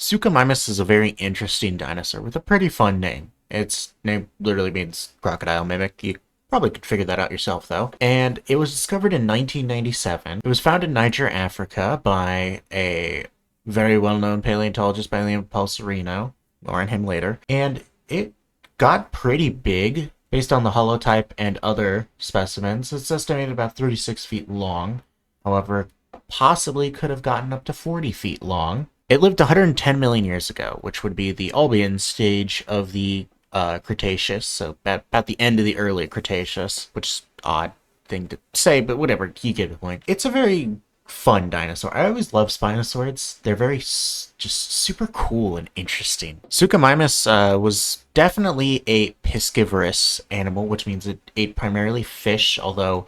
Suchomimus is a very interesting dinosaur with a pretty fun name. Its name literally means crocodile mimic. You probably could figure that out yourself, though. And it was discovered in 1997. It was found in Niger, Africa by a very well-known paleontologist by the name of Paul Sereno. More on him later. And it got pretty big based on the holotype and other specimens. It's estimated about 36 feet long. However, possibly could have gotten up to 40 feet long. It lived 110 million years ago, which would be the Albian stage of the Cretaceous, so about the end of the early Cretaceous, which is odd thing to say, but whatever, you get the point. It's a very fun dinosaur. I always love Spinosaurids. They're very just super cool and interesting. Suchomimus was definitely a piscivorous animal, which means it ate primarily fish, although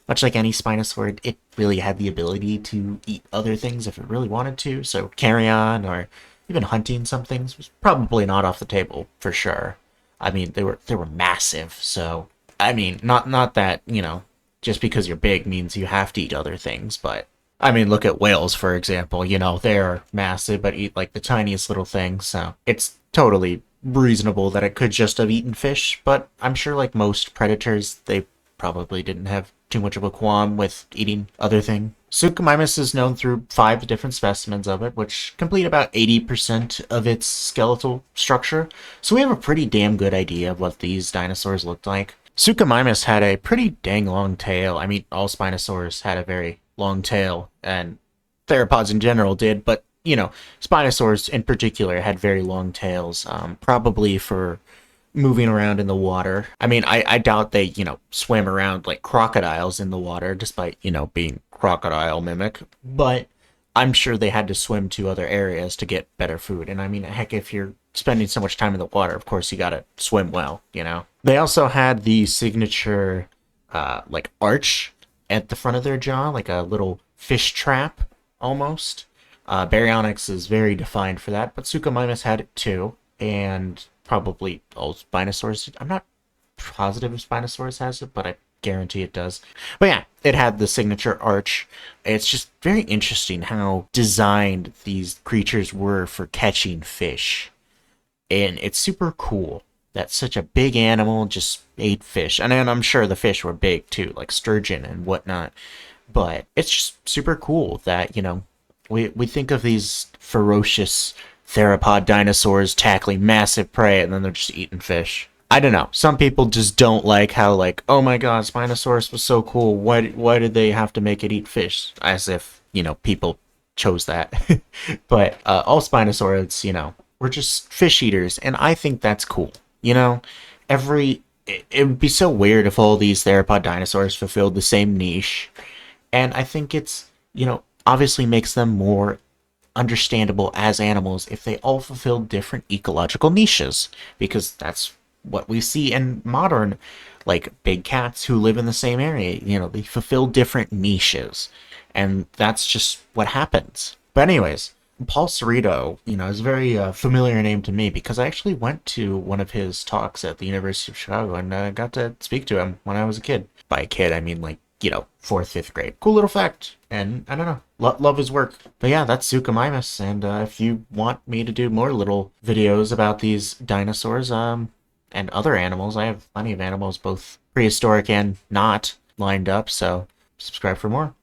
much like any Spinosaurid, it really had the ability to eat other things if it really wanted to, so carrion or even hunting some things was probably not off the table for sure. I mean, they were massive, so I mean, not that, just because you're big means you have to eat other things, but I mean, look at whales, for example. They're massive but eat like the tiniest little things, so it's totally reasonable that it could just have eaten fish, but I'm sure like most predators, they probably didn't have too much of a qualm with eating other things. Suchomimus is known through 5 different specimens of it, which complete about 80% of its skeletal structure, so we have a pretty damn good idea of what these dinosaurs looked like. Suchomimus had a pretty dang long tail. I mean, all Spinosaurs had a very long tail, and theropods in general did, but, Spinosaurs in particular had very long tails, probably for moving around in the water. I mean, I doubt they, swim around like crocodiles in the water, despite, being crocodile mimic, but I'm sure they had to swim to other areas to get better food. And I mean, heck, if you're spending so much time in the water, of course you gotta swim well. They also had the signature, like, arch at the front of their jaw, like a little fish trap, almost. Baryonyx is very defined for that, but Suchomimus had it too, and probably all Spinosaurs. I'm not positive if Spinosaurus has it, but I guarantee it does. But yeah, it had the signature arch. It's just very interesting how designed these creatures were for catching fish. And it's super cool that such a big animal just ate fish. And I'm sure the fish were big too, like sturgeon and whatnot. But it's just super cool that, we think of these ferocious theropod dinosaurs tackling massive prey and then they're just eating fish. I don't know. Some people just don't like how, like, oh my god, Spinosaurus was so cool. Why did they have to make it eat fish? As if, people chose that. But all Spinosaurids, were just fish eaters, and I think that's cool. It would be so weird if all these theropod dinosaurs fulfilled the same niche. And I think it's, obviously makes them more understandable as animals if they all fulfill different ecological niches, because that's what we see in modern, like, big cats who live in the same area. They fulfill different niches, and that's just what happens. But anyways, Paul Cerrito, is a very familiar name to me because I actually went to one of his talks at the University of Chicago and got to speak to him when I was a kid. By a kid, I mean, like, 4th, 5th grade. Cool little fact. And I don't know, love his work. But yeah, that's Suchomimus. And if you want me to do more little videos about these dinosaurs, and other animals, I have plenty of animals, both prehistoric and not, lined up. So subscribe for more.